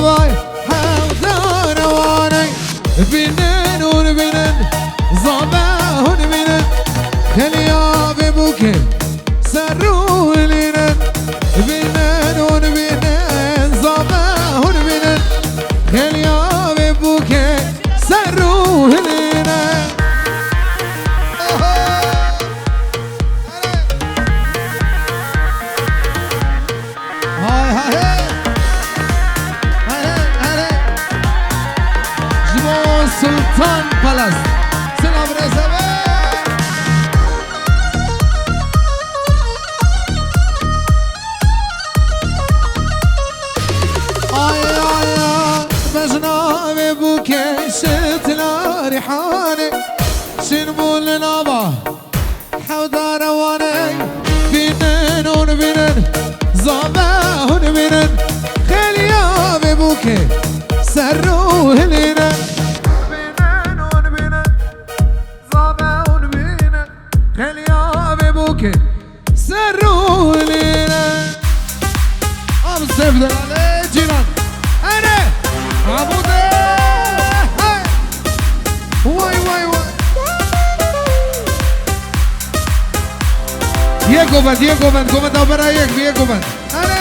باي حوضان واني بينن ونبينن زابه ونبينن خليا ببوكي سرو لينن بينن ونبينن زابه ونبينن خليا ببوكي سرو لينن هاي هاي جمال سلطان پلاس سلام رزبه بجناب بوكي شتنا ريحاني شنبول نابا حوضا رواني بينن ونبينن زابه ونبينن خليا ببوكي سرو هلينن بينن ونبينن زابه ونبينن خليا ببوكي سرو هلينن ابو سيف دلالي جيران انا عبوده واي واي واي Diego Band, come da para Diego Band. Ale!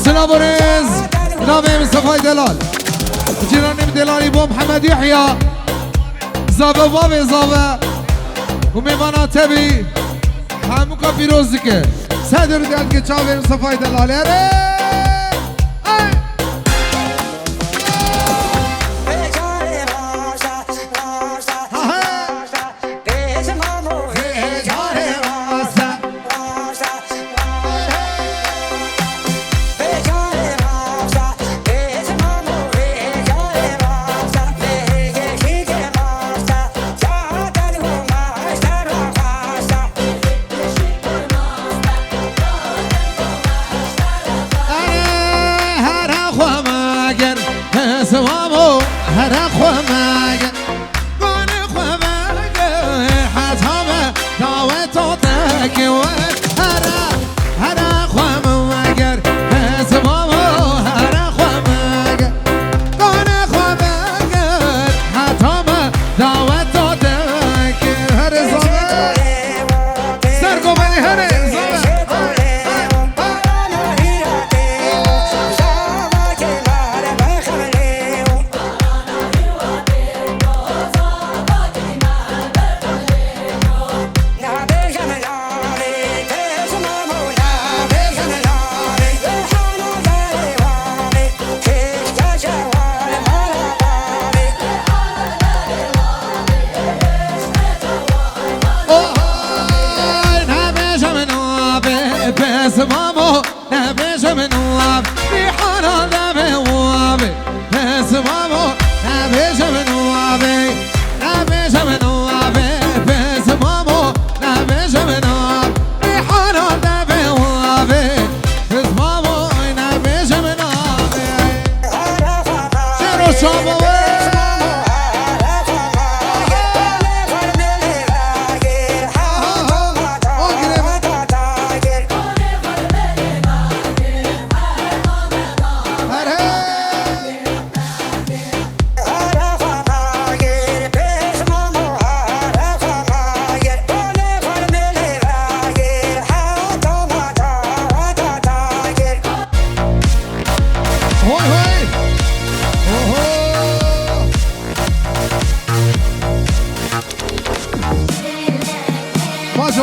سلابوريز نابي مصطفى دلال جيراني دلالي بو محمد يحيى زابه بابي زابه وميمانا تبي حموكا فيروزك صدر دل که چاوی مصطفى دلالی اره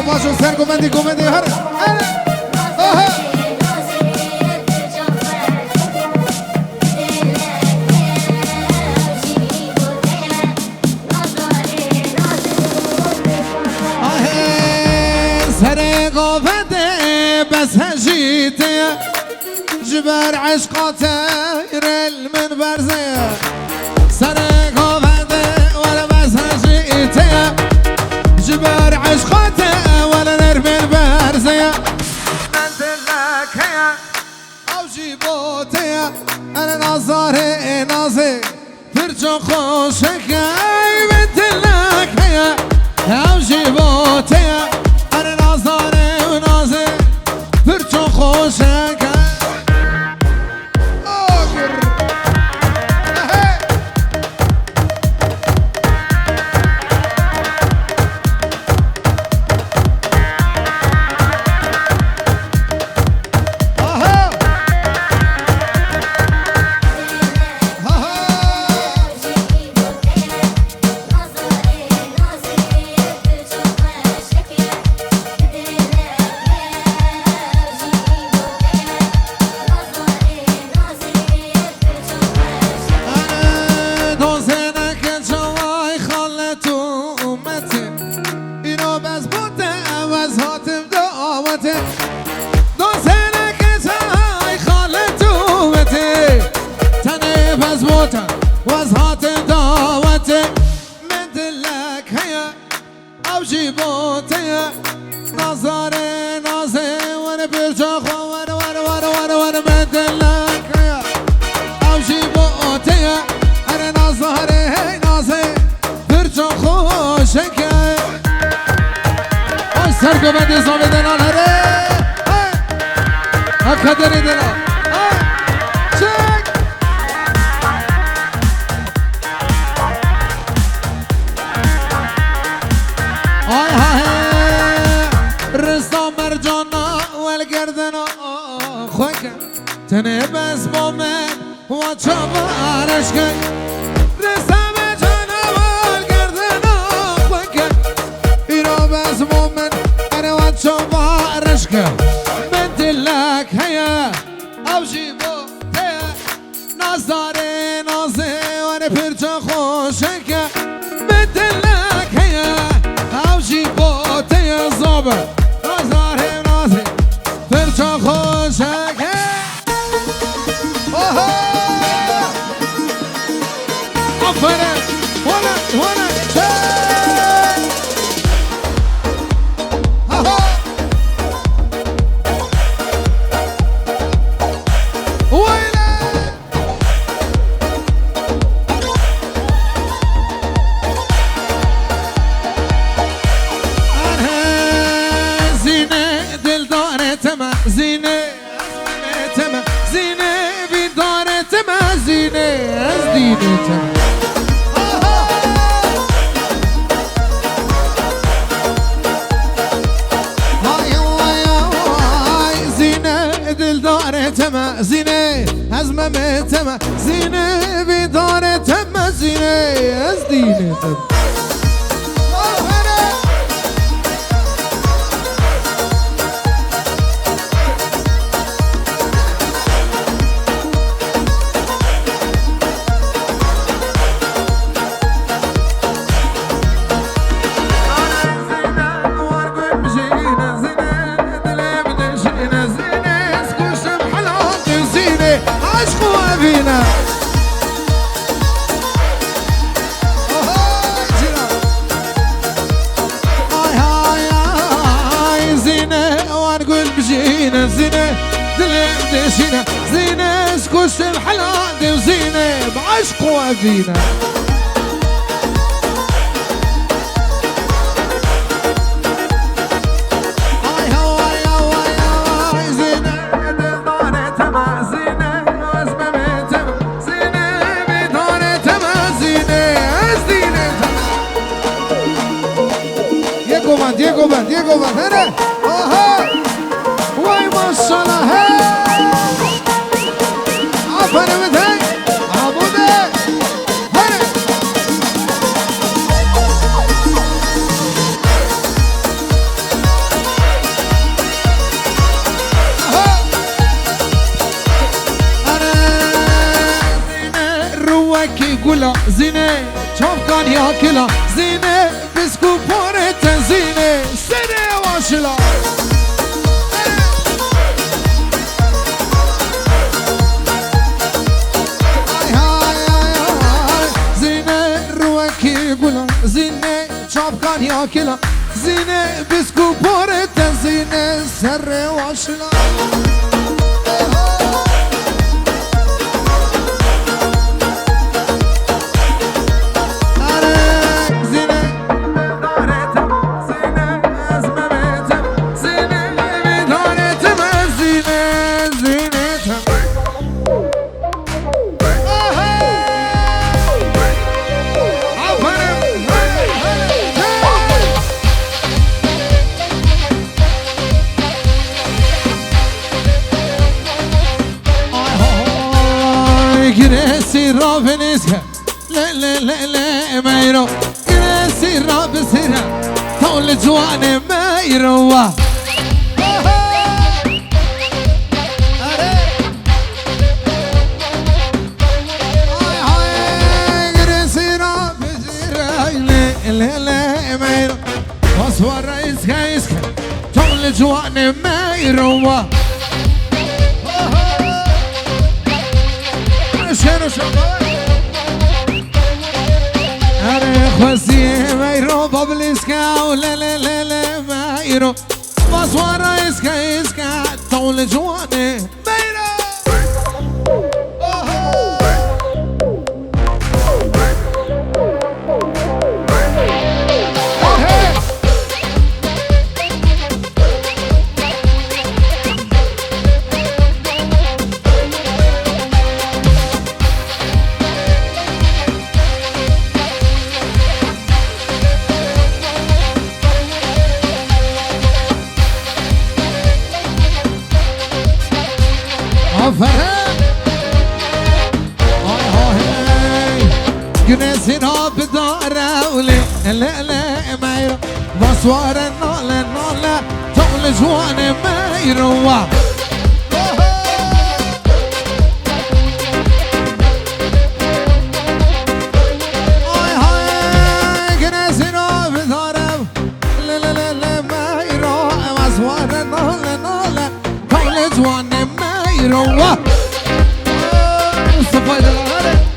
Macho, ser comandi, hara. سر قافته بس هجيته جبر عشقاته يرل من برزه سر قافته ولا بس هجيته جبر عشقاته ولا نرمي البرزه ننزل لك هيا او جيبوتي انا نظاري نازي فرجو خوشك اي بدلك هيا او جيبوتي انا نظاري ونازي فرجو خوشك وزهات دعوتي مدلك هيا او جيبوتي نظري نازي وانا برجخ وانا مدلك هيا او جيبوتي انا نظري نازي برجخ خوشك سرقو بدي صوبي دلال هري هكذا دلال رسام مرجانا والگردنا خوکه تنه بس با من و چوارش که رسام مرجانا والگردنا خوکه ایرا بس با من اره و چوارش که من دلک هیا او جیبو هیا نازاره نازه و پرچه خوشه که من دلک هیا او جیبو هیا زابه نازاره نازه پرچه خوشه که آفرین وانا زینه تمام زینه بیدار تمام زینه از دینه تمام زینه دلدار تمام زینه از مم تمام زینه بیدار تمام زینه از دینه تمام فينا هاي زينة ونقول بجينا زينة دلم دشينا زينة سكوش الحلال وزينة بعشق وفينا Diego Bandera, وای ماشاءالله آفرین بدهی عبوده هره زینه روکی گلا زینه چاپکان یا کلا زینه بسکو پارت زینه سنه واشلا زینه روکی گلا زینه چاپکان یا کلا زینه بسکو پارت زینه سر واشلا گرسی را بنیسکه لا ميرو گرسی را بسیره طول جوان ميرو ميرو وصور رئيس كايسك طول جوان ميرو شنو شغال أنا خوزي ميرو بابليسكا ولا لا لا لا ميرو وصور رئيس كايسك طول جوان ميرو جنسنا بداره ولي لا لا مايرو بصور النولا نولا طول جوان مايرو جنسنا بداره لا لا لا لا مايرو بصور النولا نولا طول جوان مايرو صفايد الغالي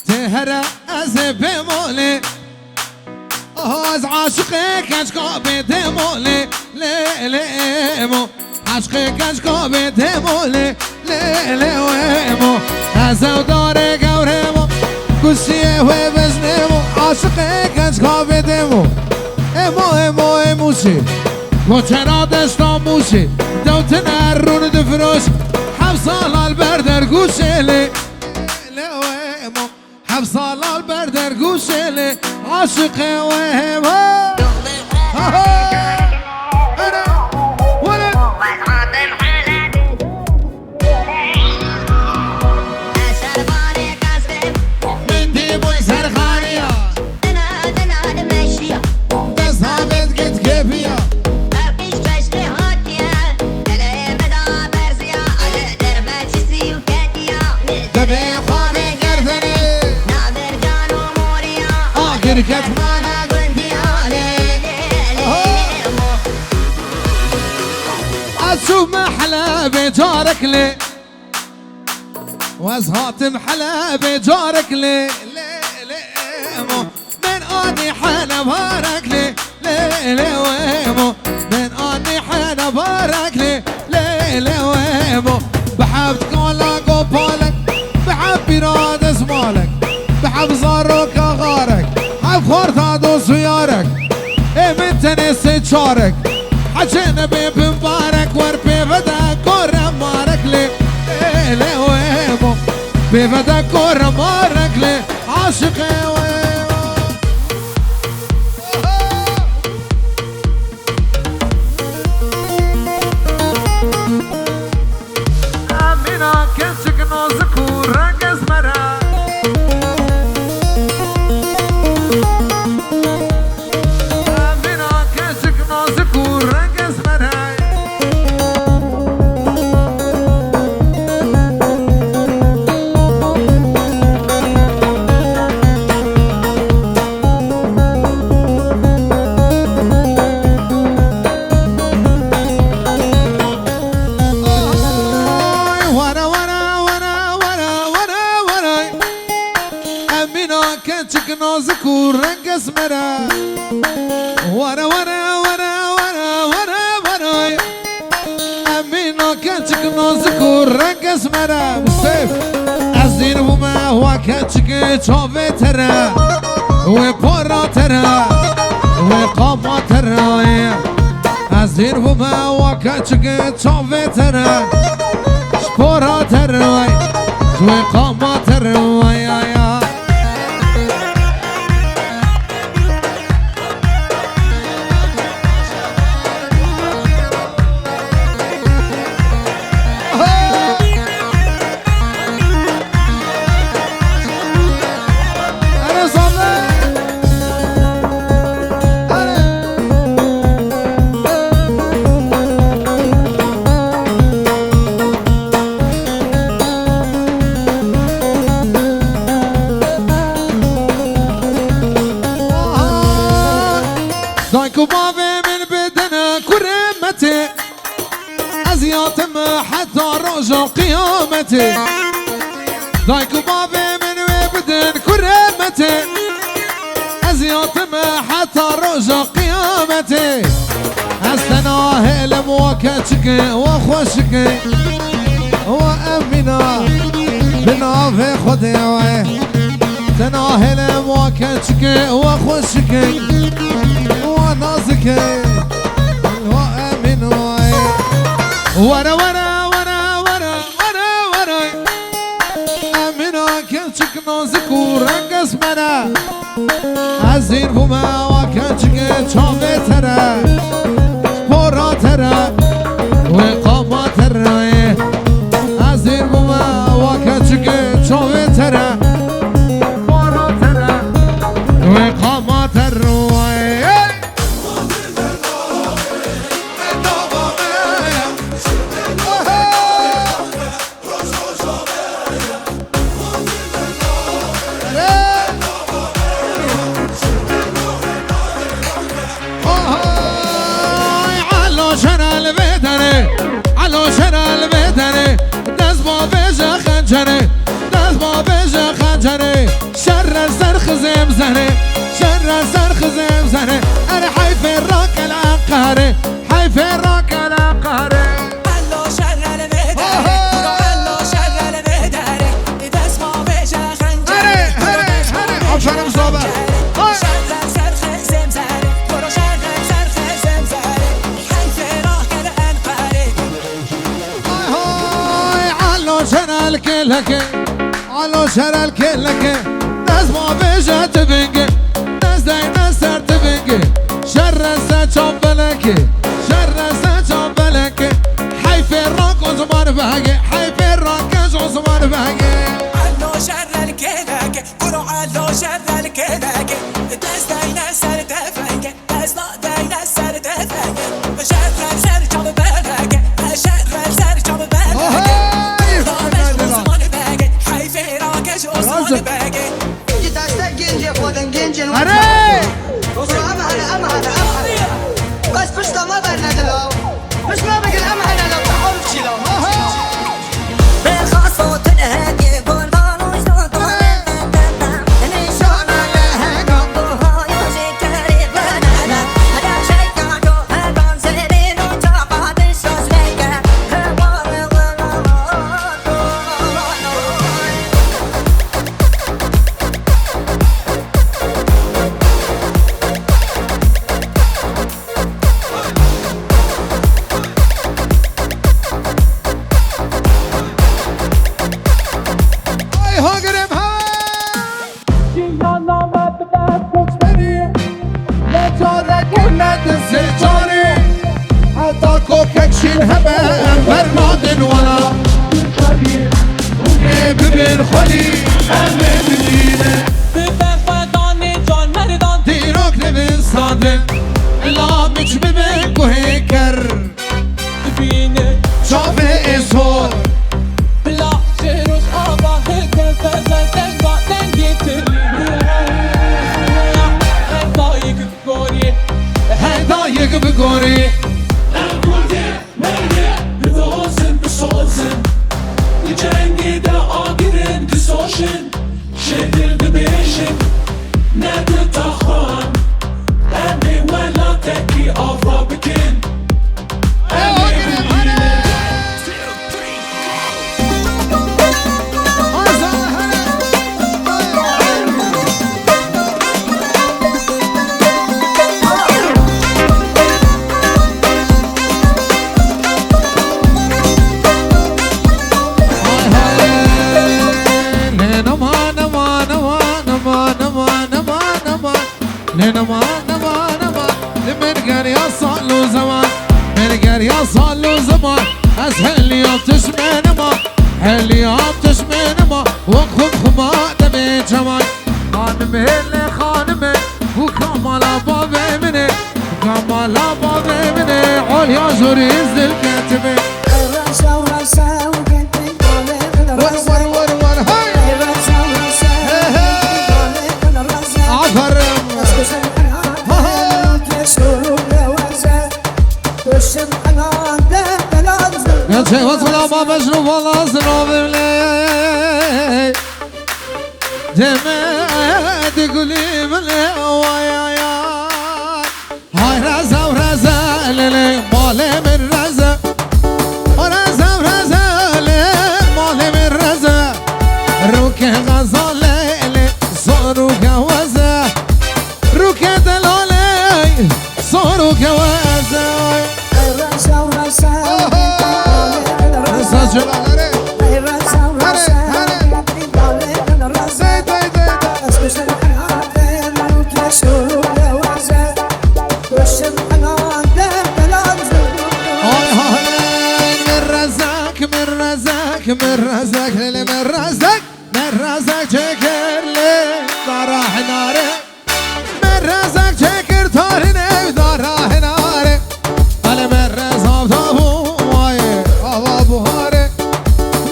تهرى أزب مولي أهز عاشقك أشكو بدمولي لي لي مو عاشقك أشكو بدمولي لي لي ويمو هزو داري قورمو كشيه وبجنمو عاشقك أشكو بدمو امو اموشي وچرا دشتا موشي دوتن هرون دفروش حفصال البردر قوشيلي لويمو حفصال البردر قوشيلي عاشقي وهمو شركة مانا قلبي أشوف محلى بجارك لي وازهات محلى بجارك لي مو من أني حنا بارك لي ويمو من أني حنا بارك لي ويمو بحب تقولك وبالك بحب براد اسمالك بحب زاروك غارك خورت دوس ويارك من تنسي شارك حجينا بمبارك وربي فدا كورة مارك لي ويمو بفدا كورة مارك لي عاشقي ويمو أمينا كنشك نوزكو رنجز مرا نازكو رنقص مرا ورا ورا ورا ورا ورا ورا أمينا كاتشك نازكو رنقص مرا مستيف أزين بما هو كاتشك شوفي ترى وبورا ترى وقاما ترى أزين بما هو كاتشك شوفي ترى شبورا ترى وقاما ترى يا دايكو بابي من بدنا كرمتي أزياتم حتى رجع قيامتي دايكو بابي من بدنا كرمتي أزياتم حتى رجع قيامتي أستناه لموكتك وخوشك وأمنا بنا في خديوه تناهل موكتك وخوشك ونازك وأمن ورا ورا ورا ورا ورا ورا أمنا كنشك نازك ورنقص منا عزين بما وكنشك شامي ترى بورا ترى وقاما ترى عزين بما وكنشك شامي ترى بورا ترى وقاما ترى شر سرخ زمزني شر سرخ زمزني أنا حيف الراك العقاري حيف الراك العقاري علو شر المهدري علو شر المهدري إذا اسمه بيجا خنجري هري عشان مصابة شر سرخ زمزني كرو شر سرخ زمزني حيف الراك العقاري الكلك على شر الكلك ناس ما بيجا تبنك ناس داينا سر تبنك شر سجابلك شر سجابلك حيف الراك وزمان بهاجي حيف الراك وزمان بهاجي علو شر الكلك كلو علو شر الكلك ناس داينا سر تفنك ناس ما داينا سر تفنك شر سر جابلك شر سر جابلك بس بشتا ما برنا دلو مش ما بقى الأمهنة لو تحاول تشيلو بالخاصة تنهدي بالبالو شوطة نشونا لهنا بوها يوزي كريب لنا هذا شيء كاتو هالبان سهلين وتعقاد الشوش ليك برمادن ولا ببین خالی همه بدینه بفردانی جان مردان دیراک نبین ساده لا مچ ببین گوه کر بینه شافه اصور بلا شروش آبا هکر فزن با دنگی تلی هدایک بگوری هدایک بگوری صالو زمان از هلیاب تشمن ما هلیاب تشمن ما وقف خما دبی جمال خانم هل خانمه و کامالا بابه منه کامالا بابه منه علیا جوری زل کتبه چه واسه ما مجنون والله زنوب ملی دمه تقولي ملی ويا يا هاي رزا ورزا للي مالي من رزا ورزا ورزا للي مالي من رزا روك غزال ليلي صاروك وزا روك دلالي صاروك وزا جلالره من رزق للي من رزق شكر لي داره ناره من رزق شكر تارني داره ناره على من رزق دابو واي ابو هاره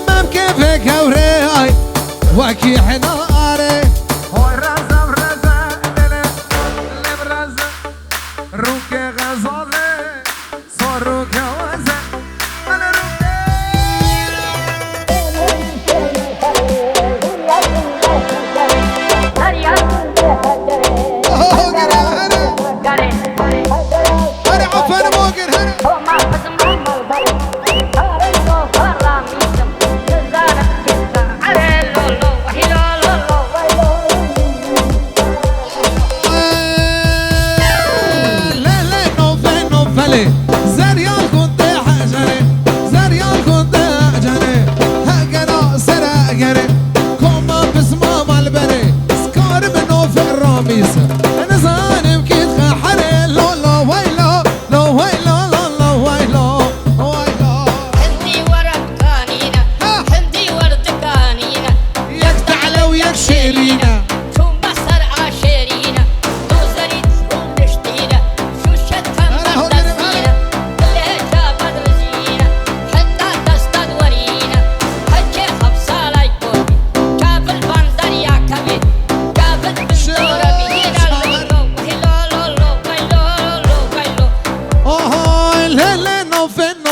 ممكن في كوري وكي حناره هاي رزق للي من رزق روك غزاله صار روك وزق على روك زريان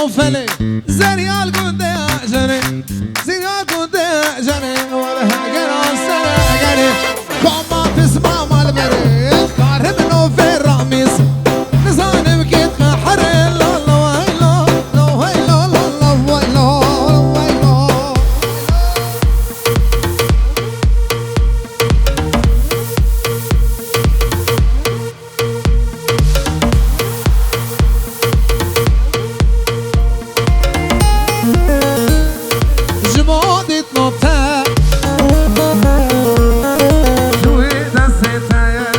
نوفلي زريال قد جري زريال قد جري ولا قراصة قري كما تسمع مال بريخ قارب نو في الرميس نزان بكيت محر لا لا ويلا لا ويلا لا ويلا ويلا جمودي تنطى جويدة ستايا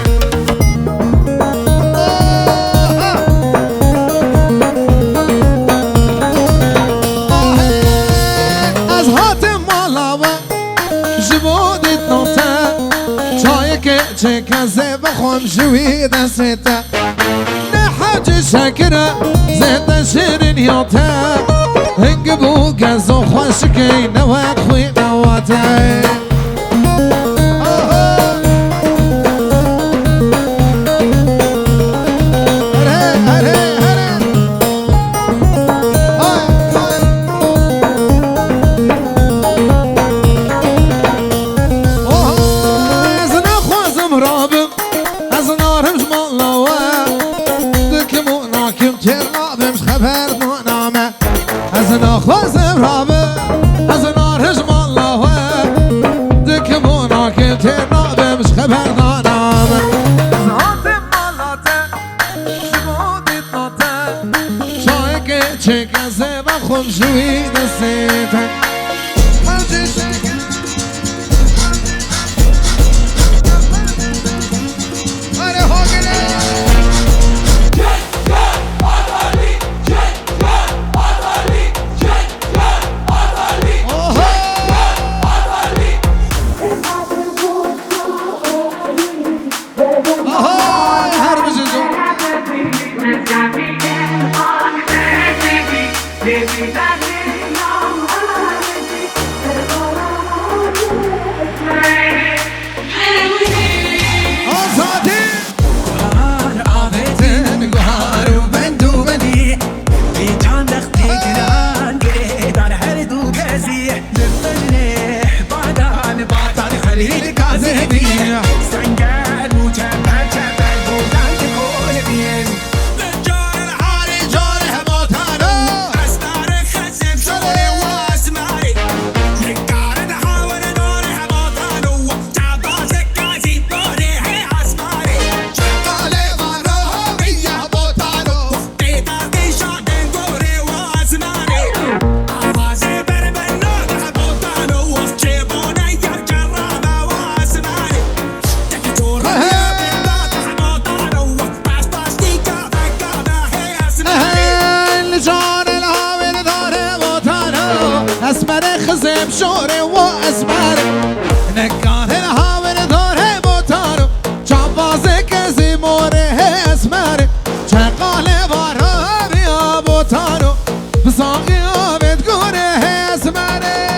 أزهات مالاوة جمودي تنطى جايك جيكا بخوم جويدة ستا نحاج شاكرة زيت شيرين يوتا هنقبو قازو خوشكي نواك خوي نواتاي خوازم رابه از نارش مالله دکمونا که تنابه مش خبر دانم زهاتم مالاته شمودی ناته شای که چه کسه و خون شوی دسته اسمر خزم شوره و اسمر نگاه الهاور داره بوتارو چابازه کسی موره اسمر چقاله بارا بیا بوتارو بساقی آبت گوره اسمره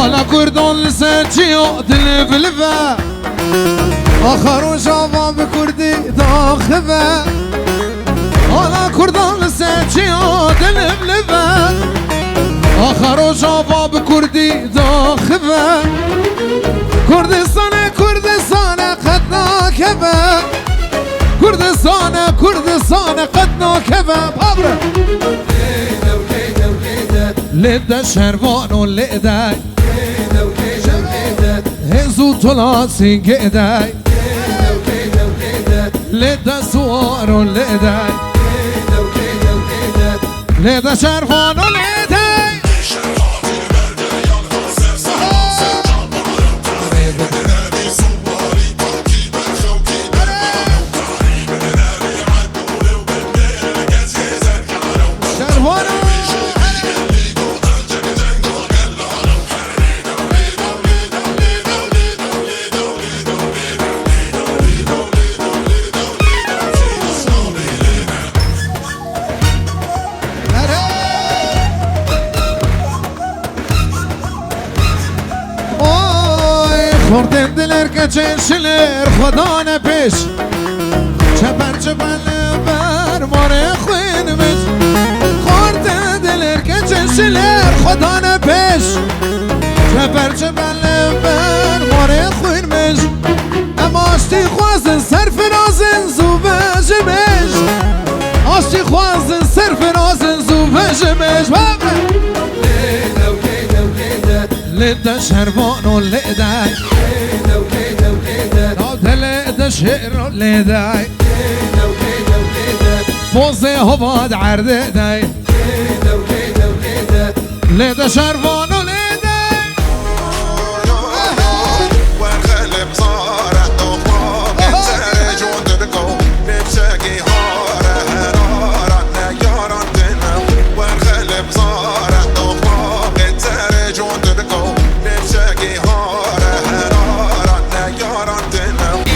حالا کردان لسجیو دل بلبه آخر و جواب کردی داخبه حالا کردان لسجیو دل بلبه آخر و جواب کردی داخبه کردستان قد ناکبه کردستان قد ناکبه بابره لده شروان و لده هزو طلاسی گده لده سوار و لده لده شروان و لده خوردن دلر که چنشلر خدا نپیش چپر چپر بر ماره خوین مش خوردن دلر که چنشلر خدا نپیش چپر چپر بر ماره خوین مش اما آشتی خوازن سر فرازن زوبه جمش آشتی خوازن سر فرازن زوبه جمش لده شروان و لده لده شعر و لده فوزه هوا عرده ده لده شروان و لده والخلب صارت نخواه انت جون درگو ببشاقي هاره هرارة نياران دنو والخلب صارت نخواه انت جون درگو ببشاقي هاره هرارة نياران دنو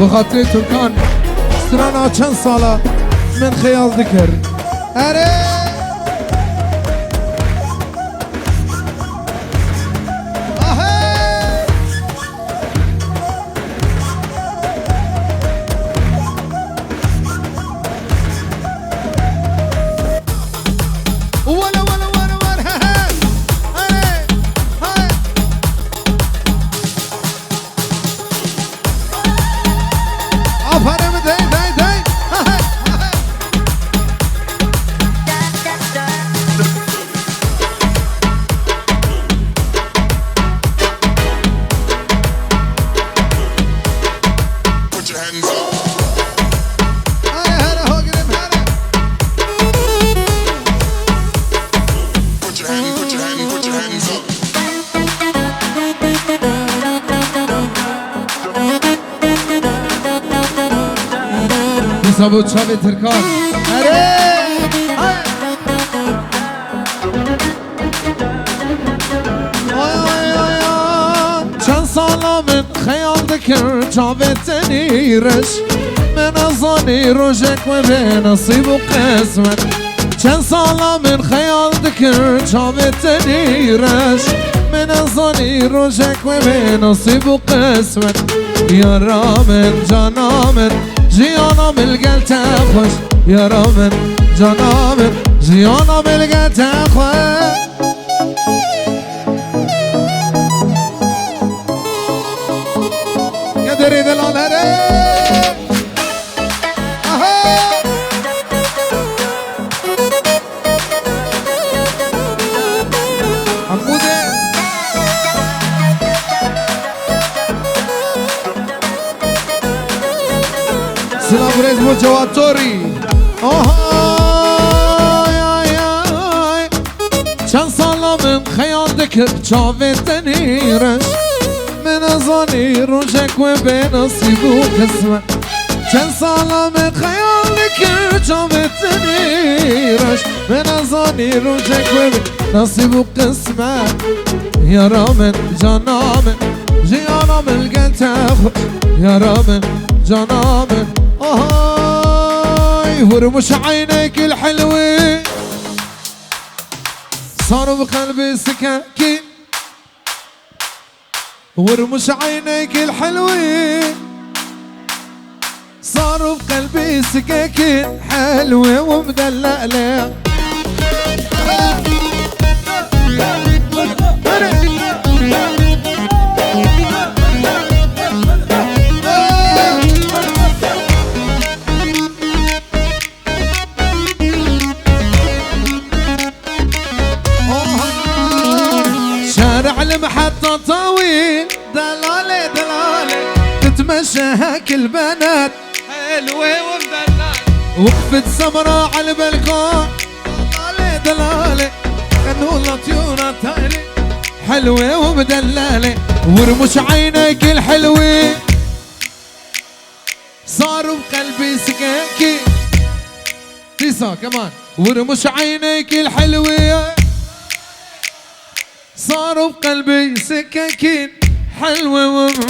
بخاطر ترکان سترانا چند ساله من خیال دکر اره سابو چاوی ترکان چند سالا من خیال دکر چاوی تنیرش من ازانی روشک و به نصیب و قسمت چند سالا من خیال دکر چاوی تنیرش من ازانی روشک و به نصیب و قسمت یارا من جانا من جیانا ملگل خوش یارا من جانا من جیانا ملگل خوش یا دری دلانه سلام رئیس مجواتوری چند سالا من خیال دکر چاوه تنیرش من ازانی روشک و به نصیب و قسمت چند سالا من خیال دکر چاوه تنیرش من أظني روجك ومن نصيب وقسمة يا رامن جنامن يا رامن قلت أخو يا رامن جنامن ورمش عينيك الحلوين صاروا بقلبي سكاكين ورمش عينيك الحلوين صاروا بقلبي سكاكين حلوة ومدلقلة شارع المحطة طويل دلالي دلالي تتمشى هاك البنات حلوة ومدلعة وقفت سمراء على البلكون دلالي دلالي خنوا لطيورة تالي حلوة ومدلالة ورمش عينيك الحلوة صاروا بقلبي سكاكين تيسا كمان ورمش عينيك الحلوة صاروا بقلبي سكاكين حلوة ومدللة